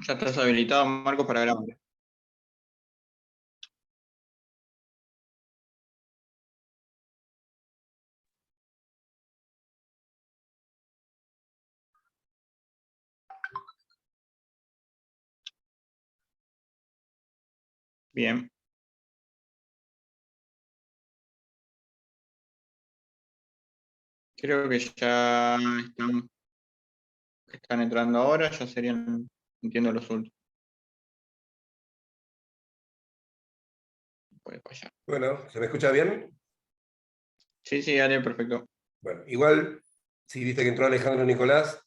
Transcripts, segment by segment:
Ya estás habilitado, Marcos, para grabar. Bien. Creo que ya están entrando ahora, ya serían, entiendo, los últimos. Puede fallar. Bueno, ¿se me escucha bien? Sí, sí, dale, perfecto. Bueno, igual, si viste que entró Alejandro Nicolás,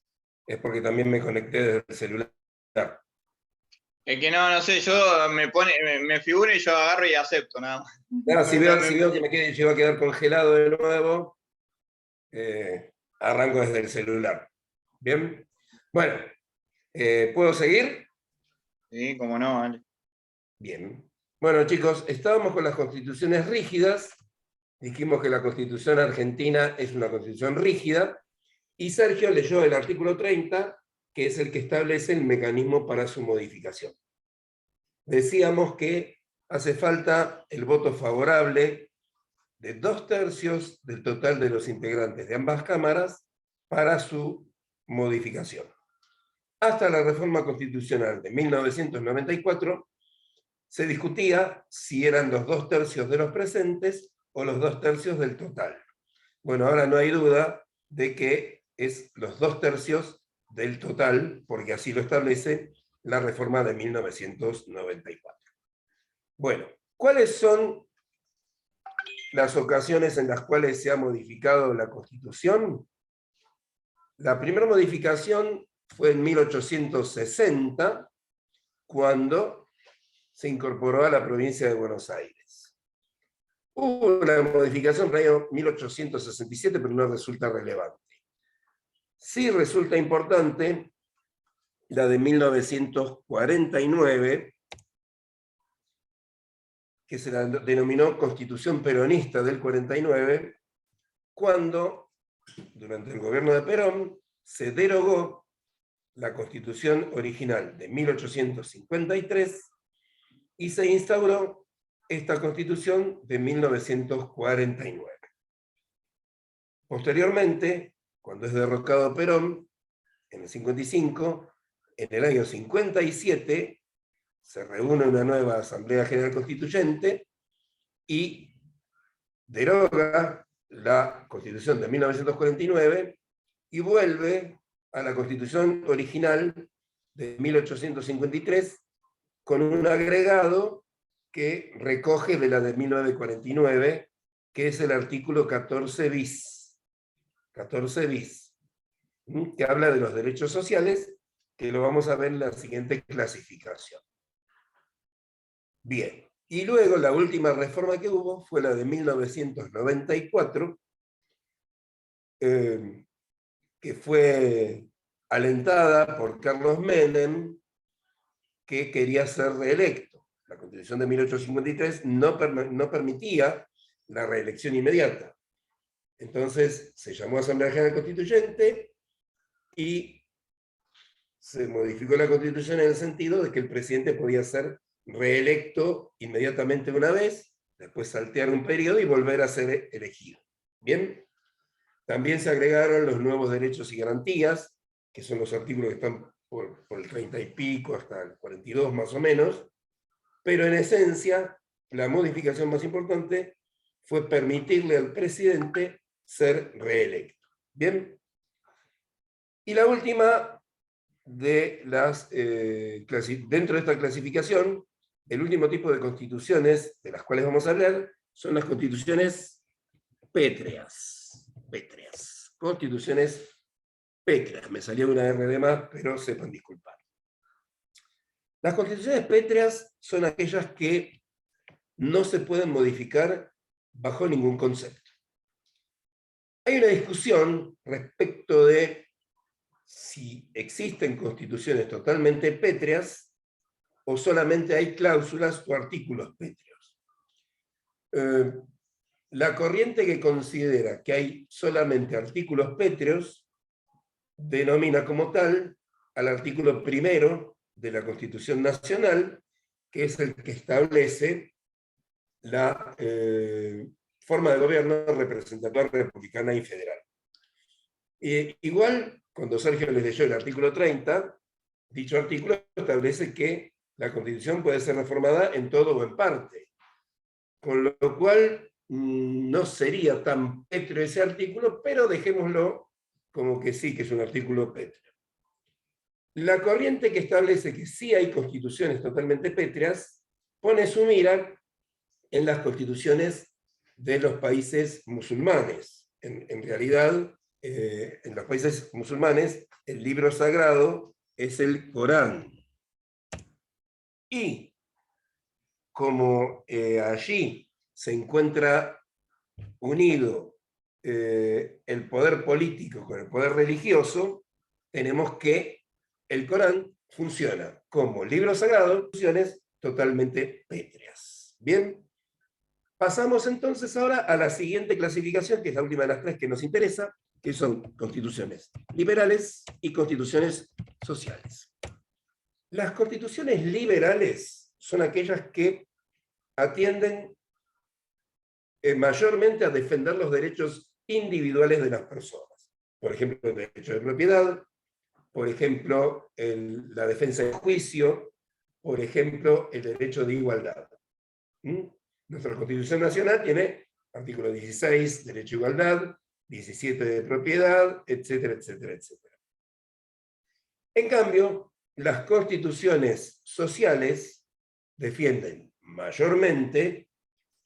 es porque también me conecté desde el celular. Es que no sé, yo me figuro y yo agarro y acepto, nada más. Nada, si Pero veo, también, que llego a quedar congelado de nuevo, arranco desde el celular. ¿Bien? Bueno, ¿puedo seguir? sí, como no, dale. Bien. Bueno, chicos, estábamos con las constituciones rígidas. Dijimos que la Constitución argentina es una constitución rígida. Y Sergio leyó el artículo 30, que es el que establece el mecanismo para su modificación. Decíamos que hace falta el voto favorable de 2/3 del total de los integrantes de ambas cámaras para su modificación. Hasta la reforma constitucional de 1994 se discutía si eran los 2/3 de los presentes o los 2/3 del total. Bueno, ahora no hay duda de que es los 2/3 del total, porque así lo establece la reforma de 1994. Bueno, ¿cuáles son las ocasiones en las cuales se ha modificado la Constitución? La primera modificación fue en 1860, cuando se incorporó a la provincia de Buenos Aires. Hubo una modificación en el año 1867, pero no resulta relevante. Sí resulta importante la de 1949, que se la denominó Constitución Peronista del 49, cuando, durante el gobierno de Perón, se derogó la Constitución original de 1853 y se instauró esta Constitución de 1949. Posteriormente, cuando es derrocado Perón, en el 55, en el año 57, se reúne una nueva Asamblea General Constituyente y deroga la Constitución de 1949 y vuelve a la Constitución original de 1853 con un agregado que recoge de la de 1949, que es el artículo 14 bis. 14 bis, que habla de los derechos sociales, que lo vamos a ver en la siguiente clasificación. Bien, y luego la última reforma que hubo fue la de 1994, que fue alentada por Carlos Menem, que quería ser reelecto. La Constitución de 1853 no permitía la reelección inmediata. Entonces se llamó Asamblea General Constituyente y se modificó la Constitución en el sentido de que el presidente podía ser reelecto inmediatamente una vez, después saltear un periodo y volver a ser elegido. Bien, también se agregaron los nuevos derechos y garantías, que son los artículos que están por el 30 y pico hasta el 42 más o menos, pero en esencia la modificación más importante fue permitirle al presidente ser reelecto. Bien, y la última de dentro de esta clasificación, el último tipo de constituciones de las cuales vamos a hablar son las constituciones pétreas. Pétreas. Constituciones pétreas. Me salió una R de más, pero sepan disculpar. Las constituciones pétreas son aquellas que no se pueden modificar bajo ningún concepto. Hay una discusión respecto de si existen constituciones totalmente pétreas o solamente hay cláusulas o artículos pétreos. La corriente que considera que hay solamente artículos pétreos denomina como tal al artículo primero de la Constitución Nacional, que es el que establece la forma de gobierno representativa republicana y federal. Igual, cuando Sergio les leyó el artículo 30, dicho artículo establece que la Constitución puede ser reformada en todo o en parte, con lo cual no sería tan pétreo ese artículo, pero dejémoslo como que sí, que es un artículo pétreo. La corriente que establece que sí hay constituciones totalmente pétreas pone su mira en las constituciones de los países musulmanes. En realidad, en los países musulmanes, el libro sagrado es el Corán. Y como allí se encuentra unido el poder político con el poder religioso, tenemos que el Corán funciona como libro sagrado, funciones totalmente pétreas. Bien, pasamos entonces ahora a la siguiente clasificación, que es la última de las tres que nos interesa, que son constituciones liberales y constituciones sociales. Las constituciones liberales son aquellas que atienden mayormente a defender los derechos individuales de las personas. Por ejemplo, el derecho de propiedad, por ejemplo, la defensa del juicio, por ejemplo, el derecho de igualdad. Nuestra Constitución Nacional tiene artículo 16, derecho a igualdad, 17 de propiedad, etcétera, etcétera, etcétera. En cambio, las constituciones sociales defienden mayormente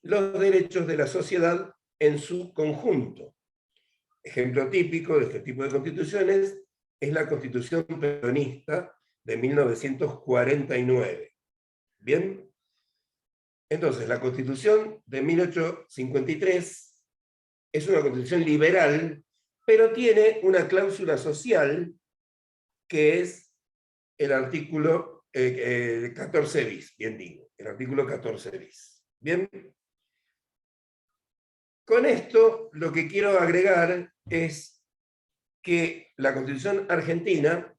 los derechos de la sociedad en su conjunto. Ejemplo típico de este tipo de constituciones es la Constitución peronista de 1949. ¿Bien? Entonces, la Constitución de 1853 es una constitución liberal, pero tiene una cláusula social que es el artículo 14 bis, bien digo, el artículo 14 bis. ¿Bien? Con esto, lo que quiero agregar es que la Constitución argentina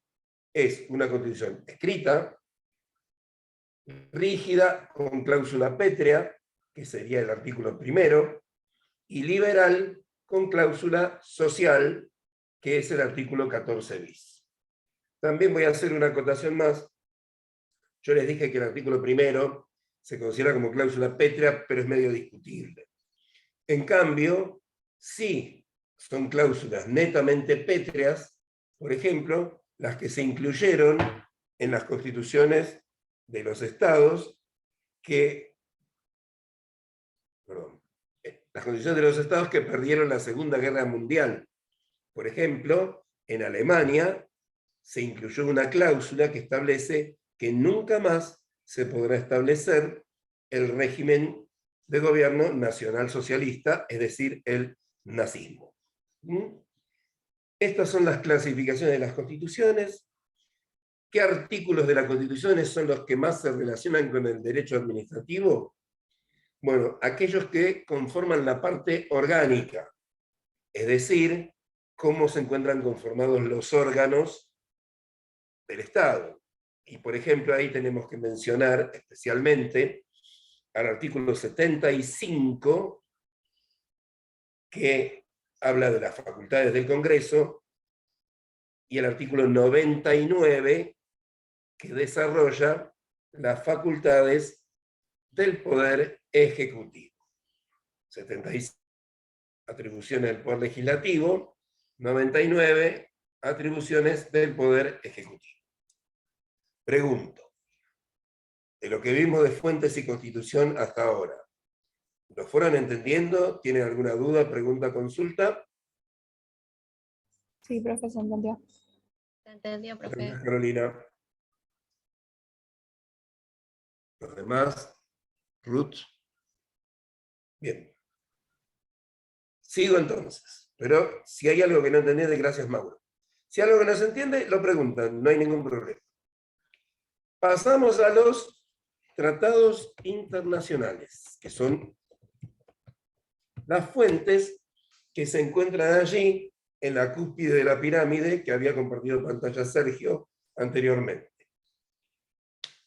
es una constitución escrita, rígida, con cláusula pétrea, que sería el artículo primero, y liberal, con cláusula social, que es el artículo 14 bis. También voy a hacer una acotación más. Yo les dije que el artículo primero se considera como cláusula pétrea, pero es medio discutible. En cambio, sí son cláusulas netamente pétreas, por ejemplo, las que se incluyeron en las constituciones de los estados las constituciones de los estados que perdieron la Segunda Guerra Mundial. Por ejemplo, en Alemania se incluyó una cláusula que establece que nunca más se podrá establecer el régimen de gobierno nacional socialista, es decir, el nazismo. Estas son las clasificaciones de las constituciones. ¿Qué artículos de las constituciones son los que más se relacionan con el derecho administrativo? Bueno, aquellos que conforman la parte orgánica, es decir, cómo se encuentran conformados los órganos del Estado. Y por ejemplo, ahí tenemos que mencionar especialmente al artículo 75, que habla de las facultades del Congreso, y el artículo 99, que desarrolla las facultades del Poder Ejecutivo. 75, atribuciones del Poder Legislativo, 99, atribuciones del Poder Ejecutivo. Pregunto, de lo que vimos de fuentes y Constitución hasta ahora, ¿lo fueron entendiendo? ¿Tienen alguna duda, pregunta, consulta? Sí, profe, se entendió. Se entendió, profe. Gracias, Carolina. Los demás, Ruth. Bien. Sigo entonces, pero si hay algo que no entendés, gracias, Mauro. Si hay algo que no se entiende, lo preguntan, no hay ningún problema. Pasamos a los tratados internacionales, que son las fuentes que se encuentran allí en la cúspide de la pirámide que había compartido pantalla Sergio anteriormente.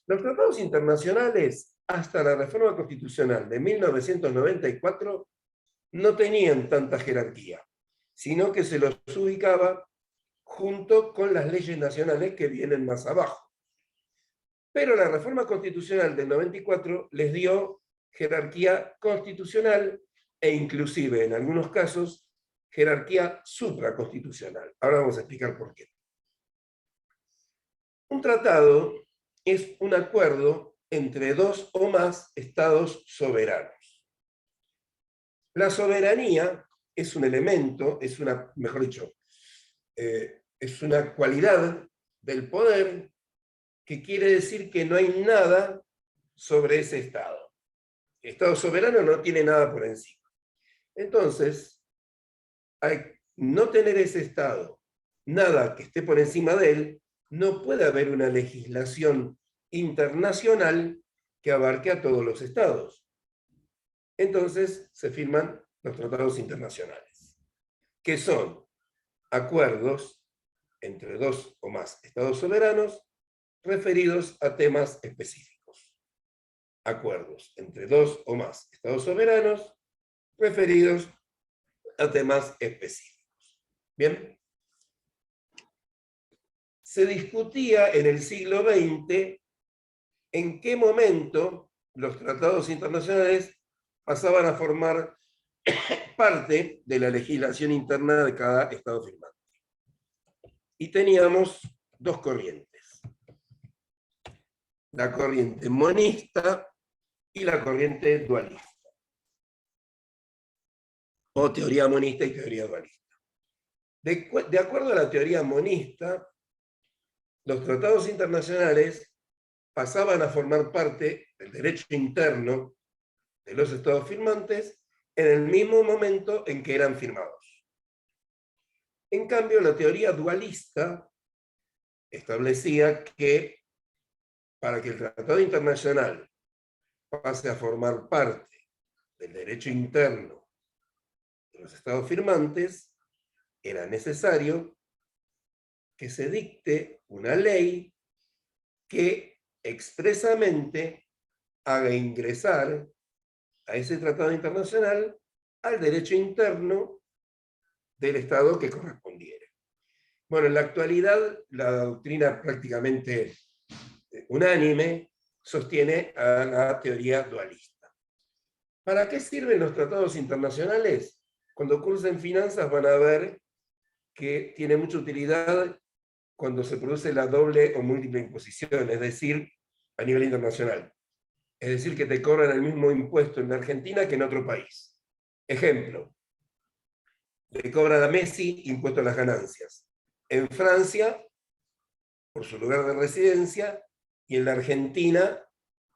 Los tratados internacionales, hasta la reforma constitucional de 1994, no tenían tanta jerarquía, sino que se los ubicaba junto con las leyes nacionales que vienen más abajo. Pero la reforma constitucional del 94 les dio jerarquía constitucional e inclusive, en algunos casos, jerarquía supraconstitucional. Ahora vamos a explicar por qué. Un tratado es un acuerdo entre dos o más estados soberanos. La soberanía es un elemento, mejor dicho, es una cualidad del poder que quiere decir que no hay nada sobre ese estado. El estado soberano no tiene nada por encima. Entonces, al no tener ese estado, nada que esté por encima de él, no puede haber una legislación internacional que abarque a todos los estados. Entonces se firman los tratados internacionales, que son acuerdos entre dos o más estados soberanos referidos a temas específicos. Acuerdos entre dos o más estados soberanos referidos a temas específicos. Bien. Se discutía en el siglo XX en qué momento los tratados internacionales pasaban a formar parte de la legislación interna de cada estado firmante. Y teníamos dos corrientes: la corriente monista y la corriente dualista, o teoría monista y teoría dualista. De acuerdo a la teoría monista, los tratados internacionales pasaban a formar parte del derecho interno de los estados firmantes en el mismo momento en que eran firmados. En cambio, la teoría dualista establecía que para que el tratado internacional pase a formar parte del derecho interno de los estados firmantes, era necesario que se dicte una ley que expresamente haga ingresar a ese tratado internacional al derecho interno del Estado que correspondiera. Bueno, en la actualidad la doctrina prácticamente unánime sostiene a la teoría dualista. ¿Para qué sirven los tratados internacionales? Cuando cursen finanzas van a ver que tiene mucha utilidad cuando se produce la doble o múltiple imposición, es decir, a nivel internacional. Es decir, que te cobran el mismo impuesto en la Argentina que en otro país. Ejemplo, le cobran a Messi impuesto a las ganancias en Francia por su lugar de residencia y en la Argentina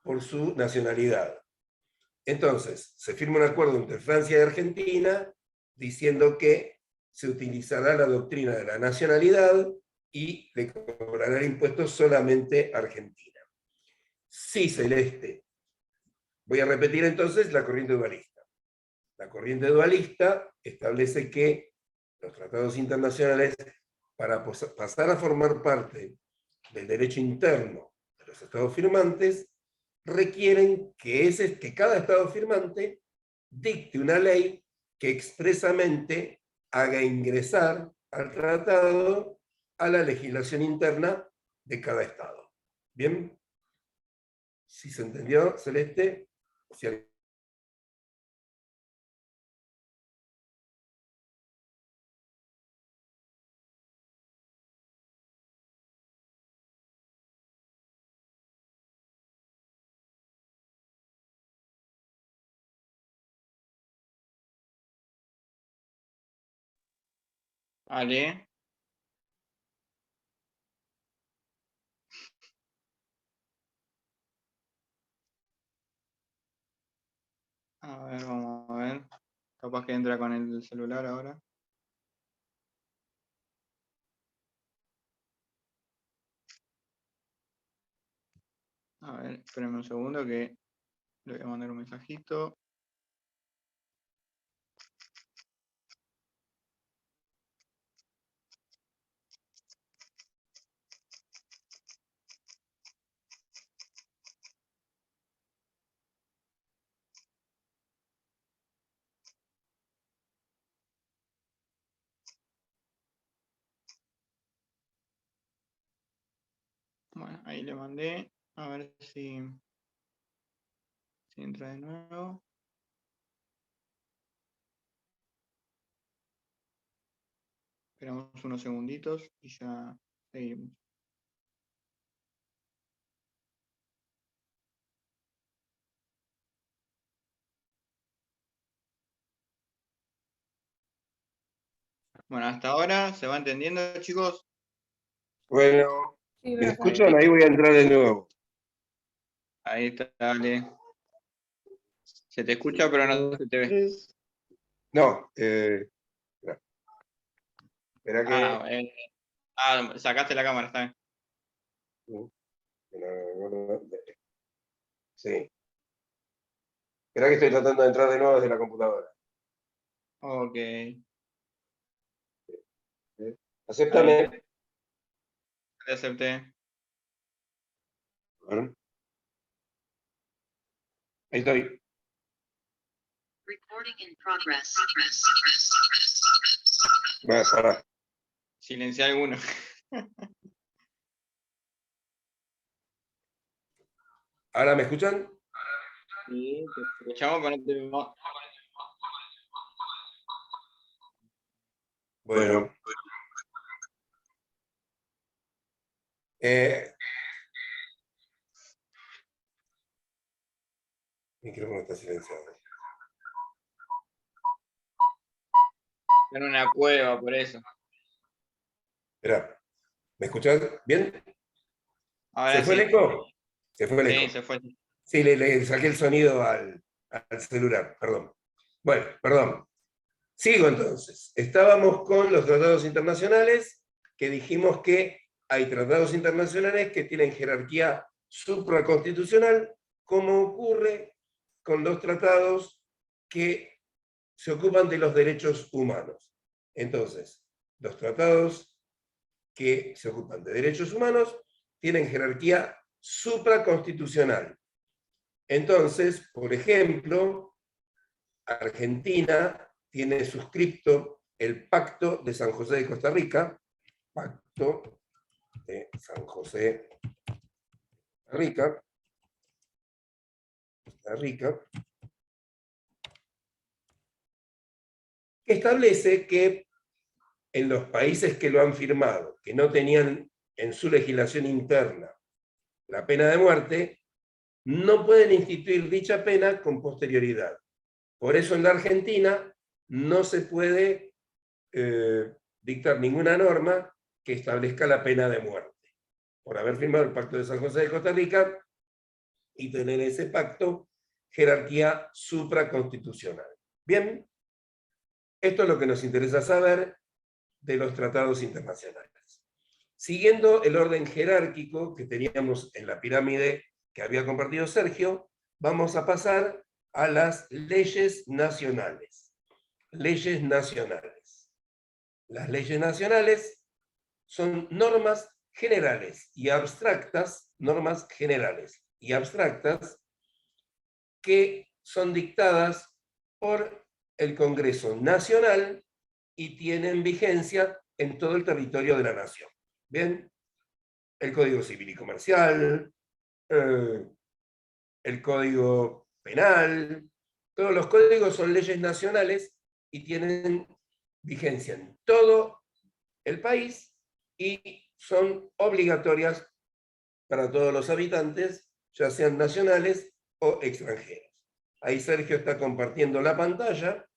por su nacionalidad. Entonces, se firma un acuerdo entre Francia y Argentina diciendo que se utilizará la doctrina de la nacionalidad y le cobrará impuestos solamente a Argentina. Sí, Celeste. Voy a repetir entonces la corriente dualista. La corriente dualista establece que los tratados internacionales, para pasar a formar parte del derecho interno de los estados firmantes, requieren que cada estado firmante dicte una ley que expresamente haga ingresar al tratado a la legislación interna de cada estado. ¿Bien? ¿Sí se entendió, Celeste? Si Vale. A ver, vamos a ver. Capaz que entra con el celular ahora. A ver, espérenme un segundo que le voy a mandar un mensajito. ahí le mandé. A ver si entra de nuevo. Esperamos unos segunditos y ya seguimos. Bueno, hasta ahora, ¿se va entendiendo, chicos? Bueno, Sí, ¿me profe. escuchan? Ahí voy a entrar de nuevo. Ahí está, dale. Se te escucha, pero no se te ve. No, espera que... Sacaste la cámara, está bien. Sí. Espera que estoy tratando de entrar de nuevo desde la computadora. Ok. Acéptame. Te acepté. A ver. Ahí estoy. Recording in progress. Pará. Silencié alguno. ¿Ahora me escuchan? Sí, te escuchamos, pero no te vemos. Bueno. El micrófono está silenciado. Está en una cueva, por eso. Espera. ¿Me escuchás bien? Ahora ¿Se fue sí. el eco? Se fue el Sí, eco. se fue. Sí, le saqué el sonido al celular, perdón. Bueno, perdón. Sigo entonces. Estábamos con los tratados internacionales, que dijimos que hay tratados internacionales que tienen jerarquía supraconstitucional, como ocurre con los tratados que se ocupan de los derechos humanos. Entonces, los tratados que se ocupan de derechos humanos tienen jerarquía supraconstitucional. Entonces, por ejemplo, Argentina tiene suscripto el Pacto de San José de Costa Rica, Pacto de San José de Costa Rica, que establece que en los países que lo han firmado, que no tenían en su legislación interna la pena de muerte, no pueden instituir dicha pena con posterioridad. Por eso en la Argentina no se puede dictar ninguna norma que establezca la pena de muerte, por haber firmado el Pacto de San José de Costa Rica y tener ese pacto jerarquía supraconstitucional. Bien, esto es lo que nos interesa saber de los tratados internacionales. Siguiendo el orden jerárquico que teníamos en la pirámide que había compartido Sergio, vamos a pasar a las leyes nacionales. Leyes nacionales. Las leyes nacionales son normas generales y abstractas, normas generales y abstractas que son dictadas por el Congreso Nacional y tienen vigencia en todo el territorio de la nación. Bien, el Código Civil y Comercial, el Código Penal, todos los códigos son leyes nacionales y tienen vigencia en todo el país y son obligatorias para todos los habitantes, ya sean nacionales o extranjeros. Ahí Sergio está compartiendo la pantalla.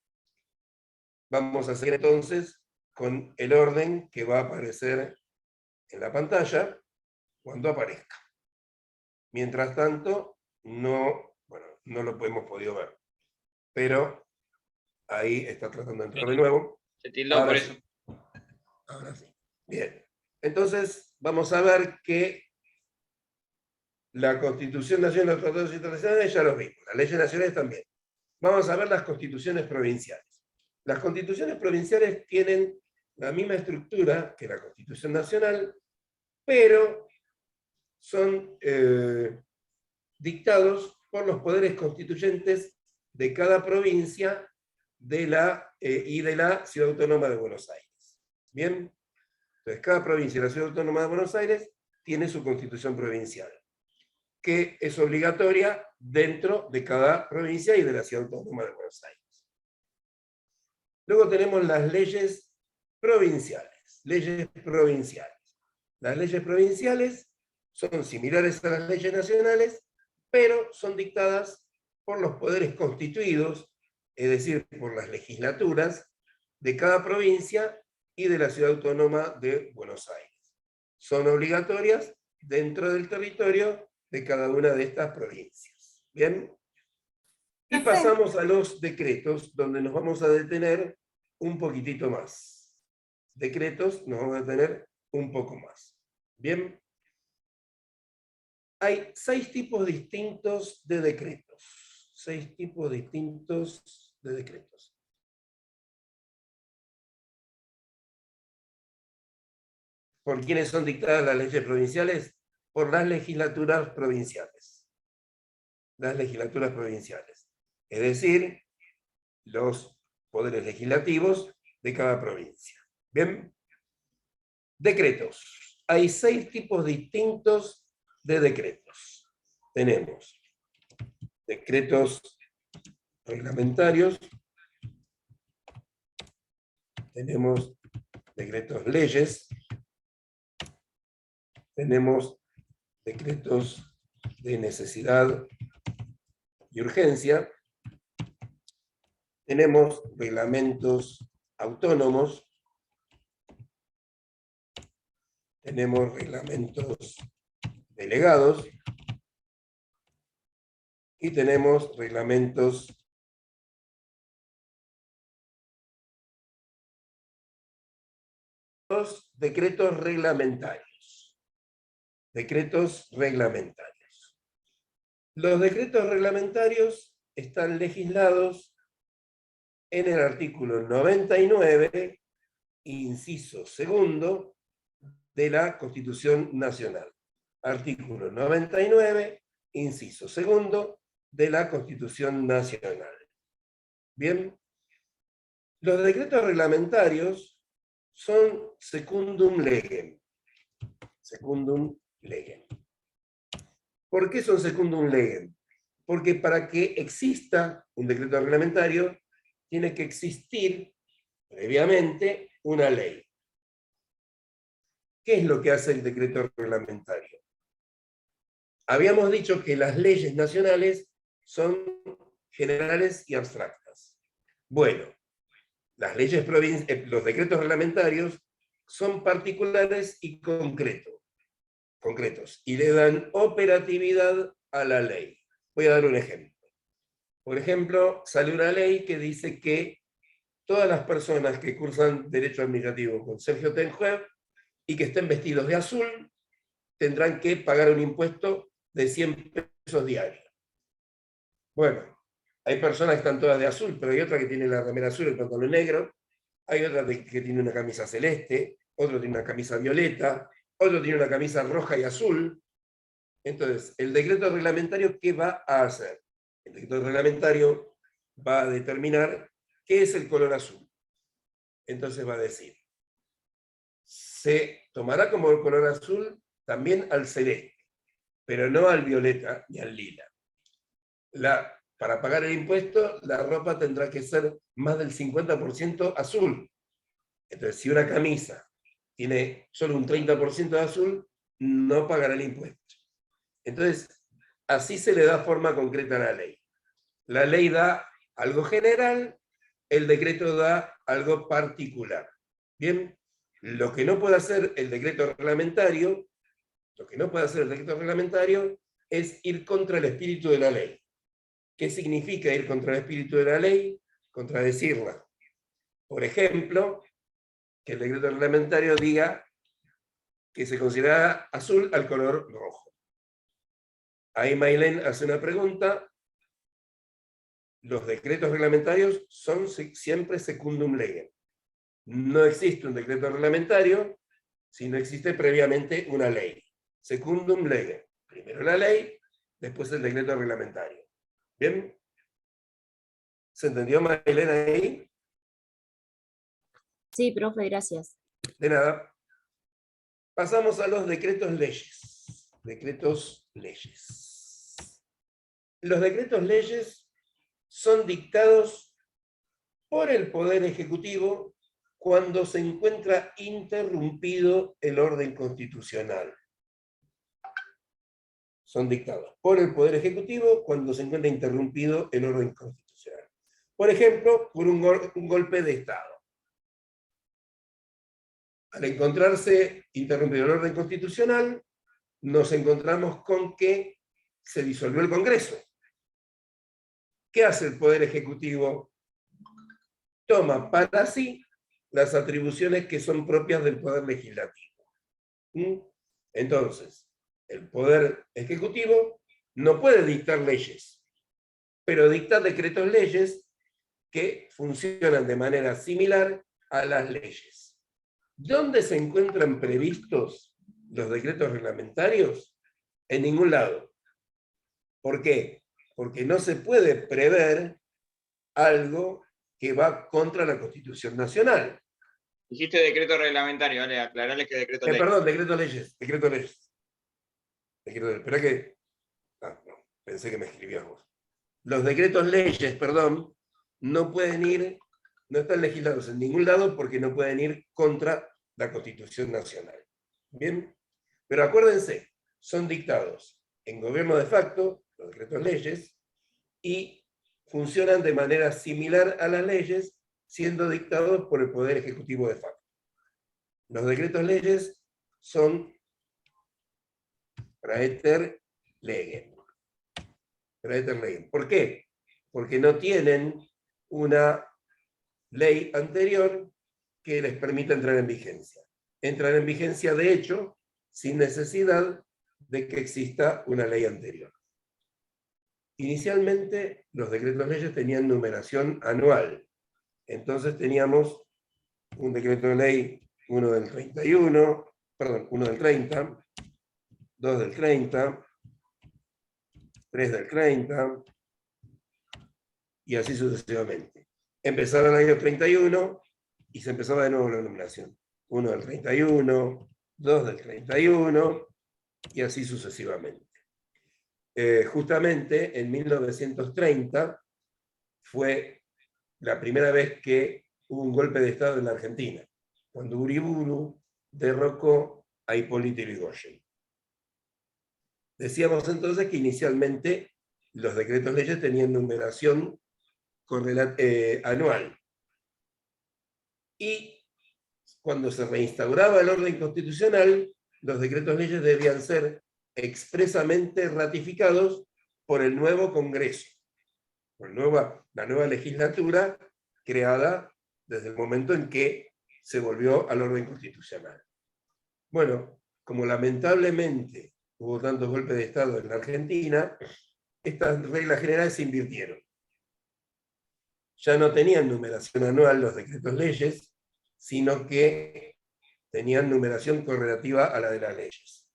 Vamos a seguir entonces con el orden que va a aparecer en la pantalla cuando aparezca. Mientras tanto, no lo hemos podido ver. Pero ahí está tratando de entrar de nuevo. Se tildó por eso. Sí. Ahora sí. Bien. Entonces, vamos a ver que la Constitución Nacional y los tratados internacionales ya los vimos. Las leyes nacionales también. Vamos a ver las constituciones provinciales. Las constituciones provinciales tienen la misma estructura que la Constitución Nacional, pero son dictados por los poderes constituyentes de cada provincia y de la Ciudad Autónoma de Buenos Aires. Bien, entonces cada provincia y la Ciudad Autónoma de Buenos Aires tiene su constitución provincial, que es obligatoria dentro de cada provincia y de la Ciudad Autónoma de Buenos Aires. Luego tenemos las leyes provinciales. Leyes provinciales. Las leyes provinciales son similares a las leyes nacionales, pero son dictadas por los poderes constituidos, es decir, por las legislaturas de cada provincia y de la Ciudad Autónoma de Buenos Aires. Son obligatorias dentro del territorio de cada una de estas provincias. ¿Bien? Y pasamos a los decretos, donde nos vamos a detener un poquitito más. Decretos nos vamos a detener un poco más. ¿Bien? Hay 6 tipos distintos de decretos. 6 tipos distintos de decretos. ¿Por quiénes son dictadas las leyes provinciales? Por las legislaturas provinciales. Las legislaturas provinciales. Es decir, los poderes legislativos de cada provincia. ¿Bien? Decretos. Hay 6 tipos distintos de decretos. Tenemos decretos reglamentarios, tenemos decretos leyes, tenemos decretos de necesidad y urgencia, tenemos reglamentos autónomos, tenemos reglamentos delegados y tenemos reglamentos decretos reglamentarios. Decretos reglamentarios. Los decretos reglamentarios están legislados en el artículo 99, inciso segundo, de la Constitución Nacional. Artículo 99, inciso segundo, de la Constitución Nacional. Bien, los decretos reglamentarios son secundum legem. Secundum legem. ¿Por qué son secundum legem? Porque para que exista un decreto reglamentario, tiene que existir previamente una ley. ¿Qué es lo que hace el decreto reglamentario? Habíamos dicho que las leyes nacionales son generales y abstractas. Bueno, las leyes los decretos reglamentarios son particulares y concretos, y le dan operatividad a la ley. Voy a dar un ejemplo. Por ejemplo, sale una ley que dice que todas las personas que cursan Derecho Administrativo con Sergio Tenjuev y que estén vestidos de azul tendrán que pagar un impuesto de 100 pesos diarios. Bueno, hay personas que están todas de azul, pero hay otra que tiene la remera azul y el pantalón negro, hay otra que tiene una camisa celeste, otro tiene una camisa violeta, otro tiene una camisa roja y azul. Entonces, el decreto reglamentario, ¿qué va a hacer? El decreto reglamentario va a determinar qué es el color azul. Entonces va a decir, se tomará como el color azul también al celeste, pero no al violeta ni al lila. Para pagar el impuesto, la ropa tendrá que ser más del 50% azul. Entonces, si una camisa tiene solo un 30% de azul, no pagará el impuesto. Entonces, así se le da forma concreta a la ley. La ley da algo general, el decreto da algo particular. Bien, lo que no puede hacer el decreto reglamentario, es ir contra el espíritu de la ley. ¿Qué significa ir contra el espíritu de la ley? Contradecirla. Por ejemplo, que el decreto reglamentario diga que se considera azul al color rojo. Ahí Maylene hace una pregunta. Los decretos reglamentarios son siempre secundum legem. No existe un decreto reglamentario si no existe previamente una ley. Secundum legem. Primero la ley, después el decreto reglamentario. ¿Bien? ¿Se entendió, Maylene, ahí? Sí, profe, gracias. De nada. Pasamos a los decretos leyes. Decretos leyes. Los decretos leyes son dictados por el Poder Ejecutivo cuando se encuentra interrumpido el orden constitucional. Son dictados por el Poder Ejecutivo cuando se encuentra interrumpido el orden constitucional. Por ejemplo, por un golpe de Estado. Al encontrarse interrumpido el orden constitucional, nos encontramos con que se disolvió el Congreso. ¿Qué hace el Poder Ejecutivo? Toma para sí las atribuciones que son propias del Poder Legislativo. Entonces, el Poder Ejecutivo no puede dictar leyes, pero dicta decretos leyes que funcionan de manera similar a las leyes. ¿Dónde se encuentran previstos los decretos reglamentarios? En ningún lado. ¿Por qué? Porque no se puede prever algo que va contra la Constitución Nacional. Dijiste decreto reglamentario, vale, aclararles que decreto ley. Perdón, decretos leyes. Espera que... no, pensé que me escribías vos. Los decretos leyes, perdón, no pueden ir, no están legislados en ningún lado porque no pueden ir contra la Constitución Nacional. ¿Bien? Pero acuérdense, son dictados en gobierno de facto, los decretos leyes, y funcionan de manera similar a las leyes, siendo dictados por el Poder Ejecutivo de facto. Los decretos leyes son praeter legem. Praeter legem. ¿Por qué? Porque no tienen una ley anterior que les permita entrar en vigencia. Entran en vigencia, de hecho, sin necesidad de que exista una ley anterior. Inicialmente, los decretos leyes tenían numeración anual. Entonces teníamos un decreto de ley, uno del 31, perdón, uno del 30, 2 del 30, 3 del 30, y así sucesivamente. Empezaba el año 31 y se empezaba de nuevo la numeración. 1 del 31, 2 del 31, y así sucesivamente. Justamente en 1930 fue la primera vez que hubo un golpe de Estado en la Argentina, cuando Uriburu derrocó a Hipólito Yrigoyen. Decíamos entonces que inicialmente los decretos leyes tenían numeración anual. Y cuando se reinstauraba el orden constitucional, los decretos leyes debían ser expresamente ratificados por el nuevo Congreso, por la nueva legislatura creada desde el momento en que se volvió al orden constitucional. Bueno, como lamentablemente hubo tantos golpes de Estado en la Argentina, estas reglas generales se invirtieron. Ya no tenían numeración anual los decretos leyes, sino que tenían numeración correlativa a la de las leyes.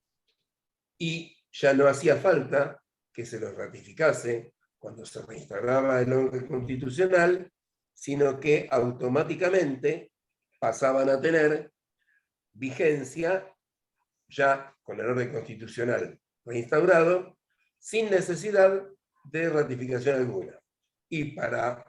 Y ya no hacía falta que se los ratificase cuando se reinstauraba el orden constitucional, sino que automáticamente pasaban a tener vigencia ya con el orden constitucional reinstaurado, sin necesidad de ratificación alguna. Y para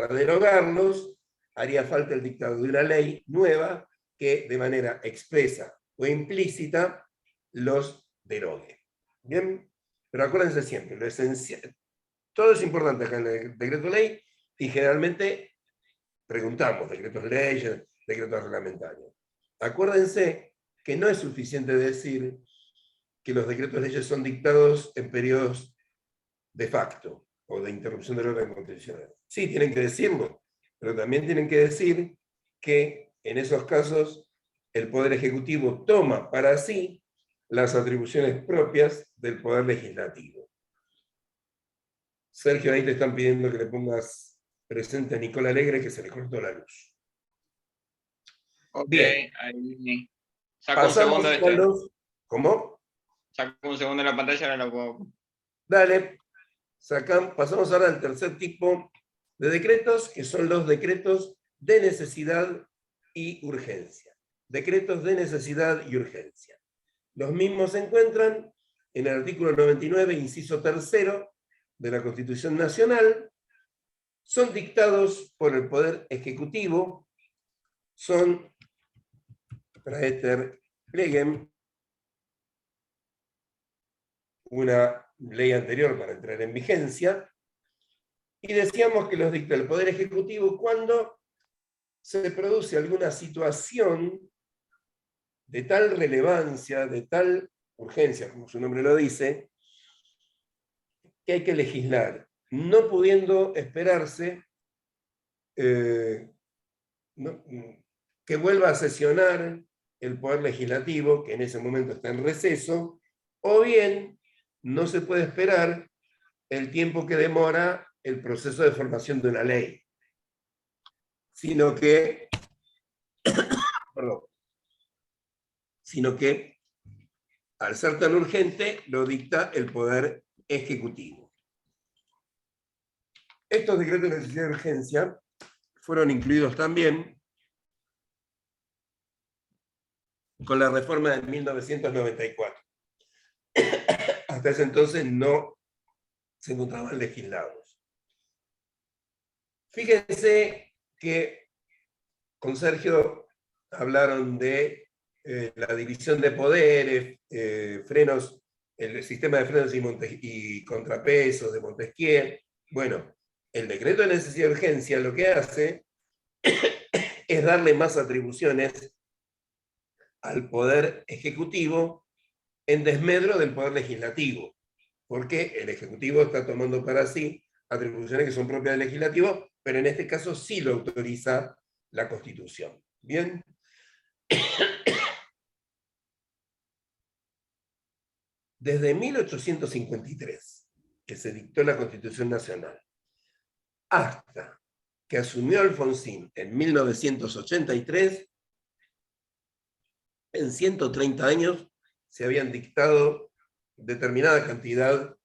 derogarlos, haría falta el dictado de una ley nueva que de manera expresa o implícita los derogue. ¿Bien? Pero acuérdense siempre, lo esencial, todo es importante acá en el decreto ley, y generalmente preguntamos decretos leyes, decretos reglamentarios. Acuérdense que no es suficiente decir que los decretos leyes son dictados en periodos de facto o de interrupción del orden constitucional. Sí, tienen que decirlo, pero también tienen que decir que en esos casos el Poder Ejecutivo toma para sí las atribuciones propias del Poder Legislativo. Sergio, ahí te están pidiendo que le pongas presente a Nicola Alegre, que se le cortó la luz. Ok, Bien. ahí. Saco un Pasamos segundo a los... ¿Cómo? Saco un segundo de la pantalla, ahora lo puedo. Dale. Pasamos ahora al tercer tipo de decretos, que son los decretos de necesidad y urgencia. decretos de necesidad y urgencia. Los mismos se encuentran en el artículo 99, inciso 3 de la Constitución Nacional, son dictados por el Poder Ejecutivo, son praeter legem, una ley anterior para entrar en vigencia, y decíamos que los dicta el Poder Ejecutivo cuando se produce alguna situación de tal relevancia, de tal urgencia, como su nombre lo dice, que hay que legislar, no pudiendo esperarse que vuelva a sesionar el Poder Legislativo, que en ese momento está en receso, o bien no se puede esperar el tiempo que demora el proceso de formación de una ley, sino que, al ser tan urgente, lo dicta el Poder Ejecutivo. Estos decretos de necesidad de urgencia fueron incluidos también con la reforma de 1994. Hasta ese entonces no se encontraban legislados. Fíjense que con Sergio hablaron de la división de poderes, frenos, el sistema de frenos y contrapesos de Montesquieu. Bueno, el decreto de necesidad de urgencia lo que hace es darle más atribuciones al Poder Ejecutivo en desmedro del Poder Legislativo, porque el Ejecutivo está tomando para sí atribuciones que son propias del Legislativo, pero en este caso sí lo autoriza la Constitución. ¿Bien? Desde 1853, que se dictó la Constitución Nacional, hasta que asumió Alfonsín en 1983, en 130 años se habían dictado determinada cantidad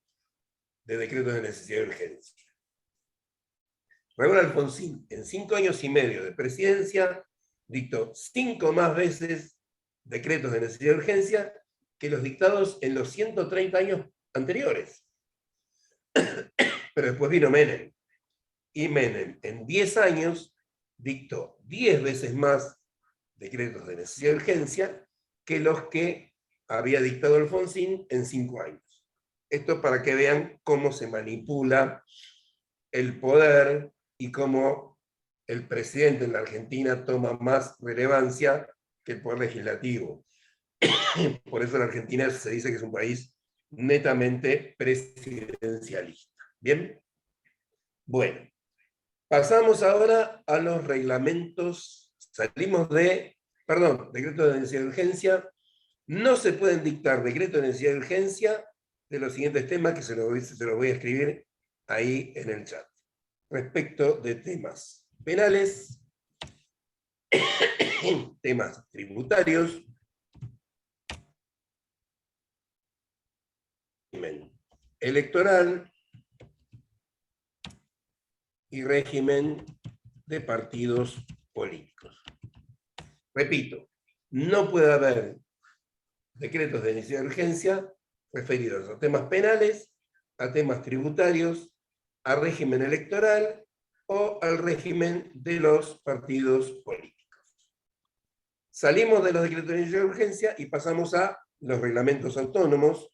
de decretos de necesidad de urgencia. Raúl Alfonsín, en 5 años y medio de presidencia, dictó 5 más veces decretos de necesidad de urgencia que los dictados en los 130 años anteriores. Pero después vino Menem. Y Menem, en 10 años, dictó 10 veces más decretos de necesidad de urgencia que los que había dictado Alfonsín en 5 años. Esto para que vean cómo se manipula el poder y cómo el presidente en la Argentina toma más relevancia que el poder legislativo. Por eso la Argentina se dice que es un país netamente presidencialista. ¿Bien? Bueno, pasamos ahora a los reglamentos. Salimos de, decretos de necesidad de urgencia. No se pueden dictar decretos de necesidad de urgencia de los siguientes temas que se los voy a escribir ahí en el chat. Respecto de temas penales, temas tributarios, electoral y régimen de partidos políticos. Repito, no puede haber decretos de necesidad de urgencia referidos a temas penales, a temas tributarios, a régimen electoral o al régimen de los partidos políticos. Salimos de los decretos de necesidad de urgencia y pasamos a los reglamentos autónomos,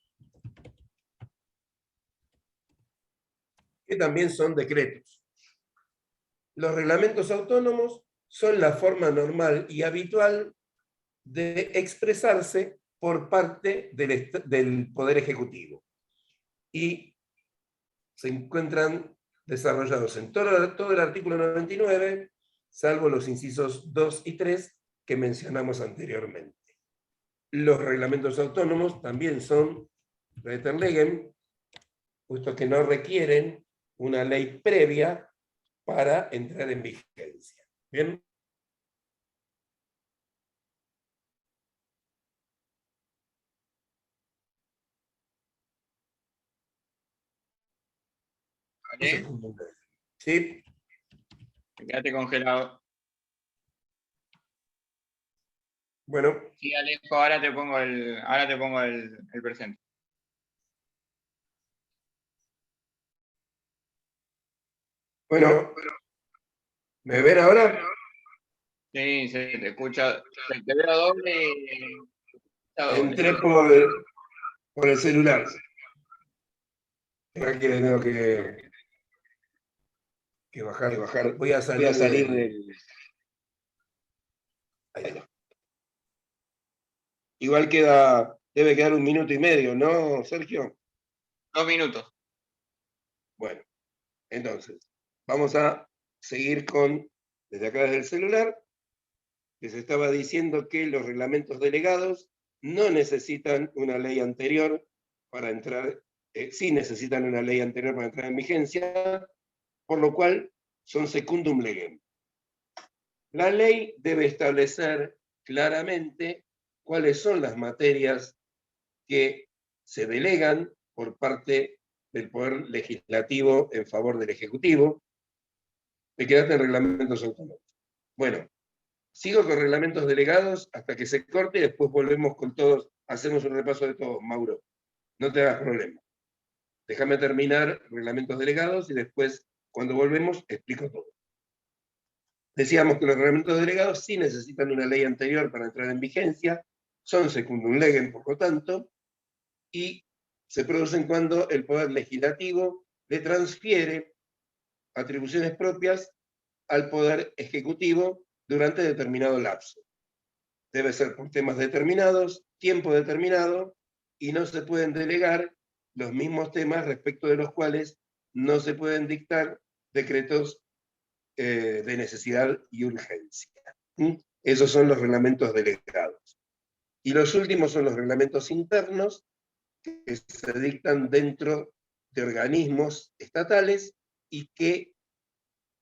que también son decretos. Los reglamentos autónomos son la forma normal y habitual de expresarse por parte del Poder Ejecutivo. Y se encuentran desarrollados en todo el artículo 99, salvo los incisos 2 y 3 que mencionamos anteriormente. Los reglamentos autónomos también son praeter legem, puesto que no requieren una ley previa para entrar en vigencia. ¿Bien? ¿Vale? ¿Sí? Quédate congelado. Bueno, Sí, Alejo, ahora te pongo el presente. bueno, ¿me ven ahora? Sí, se te escucha, te veo doble y está doble. Entré por el celular. Aquí le tengo que bajar. Voy a salir del... Ahí está. Igual debe quedar 1 minuto y medio, ¿no, Sergio? 2 minutos. Bueno, entonces, vamos a seguir desde acá desde el celular. Les estaba diciendo que los reglamentos delegados no necesitan una ley anterior para entrar, sí necesitan una ley anterior para entrar en vigencia, por lo cual son secundum legem. La ley debe establecer claramente cuáles son las materias que se delegan por parte del Poder Legislativo en favor del Ejecutivo. Te quedaste en reglamentos autonómicos. Bueno, sigo con reglamentos delegados hasta que se corte y después volvemos con todos, hacemos un repaso de todos, Mauro. No te hagas problema. Déjame terminar reglamentos delegados y después, cuando volvemos, explico todo. Decíamos que los reglamentos delegados sí necesitan una ley anterior para entrar en vigencia, son secundum legem, por lo tanto, y se producen cuando el Poder Legislativo le transfiere atribuciones propias al Poder Ejecutivo durante determinado lapso. Debe ser por temas determinados, tiempo determinado, y no se pueden delegar los mismos temas respecto de los cuales no se pueden dictar decretos de necesidad y urgencia. Esos son los reglamentos delegados. Y los últimos son los reglamentos internos, que se dictan dentro de organismos estatales y que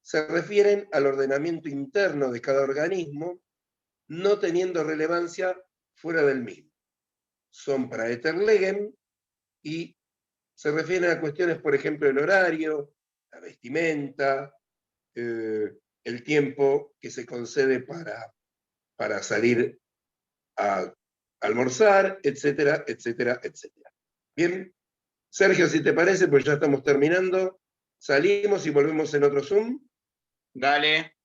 se refieren al ordenamiento interno de cada organismo, no teniendo relevancia fuera del mismo. Son para eter legem y se refieren a cuestiones, por ejemplo, el horario, la vestimenta, el tiempo que se concede para salir a almorzar, etcétera, etcétera, etcétera. Bien, Sergio, si te parece, pues ya estamos terminando. Salimos y volvemos en otro Zoom. Dale.